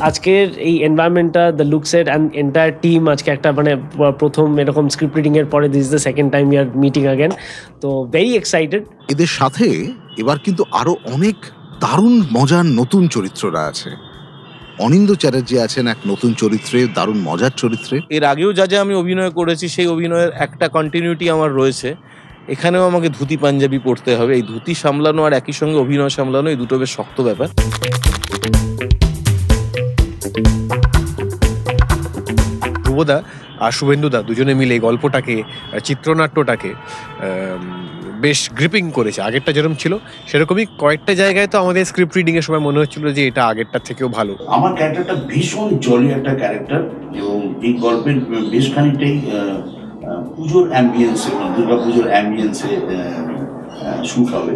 আজকের এই এনভায়রনমেন্টটা, the look set and entire team আজকে একটা মানে প্রথম এরকম স্ক্রিপ্ট রিডিংয়ের পরে this is the second time we are meeting again, তো ভেরি এক্সাইটেড। এদের সাথে এবার কিন্তু আরো অনেক দারুণ মজার নতুন চরিত্ররা আছে। অনিন্দ্য চ্যাটার্জি আছেন এক নতুন চরিত্রে, দারুণ মজার চরিত্রে। এর আগেও যা যা আমি অভিনয় করেছি সেই অভিনয়ের একটা কন্টিনিউটি আমার রয়েছে। এখানেও আমাকে ধুতি পাঞ্জাবি পরতে হবে। এই ধুতি সামলানো আর একই সঙ্গে অভিনয় সামলানো, এই দুটো বেশ শক্ত ব্যাপার। ধ্রুবদা আর শুভেন্দুদা দুজনে মিলে এই গল্পটাকে, চিত্রনাট্যটাকে বেশ গ্রিপিং করেছে। আগেরটা যেরকম ছিল সেরকমই কয়েকটা জায়গায় তো আমাদের স্ক্রিপ্ট রিডিং এর সময় মনে হচ্ছিল যে এটা আগেরটার থেকেও ভালো। আমার ক্যারেক্টারটা ভীষণ জলি একটা ক্যারেক্টার, এবং এই গল্পের বেশ খানিকটাই পুজোর অ্যাম্বিয়েন্সে, দুর্গা পুজোর অ্যাম্বিয়েন্সে শুট হবে।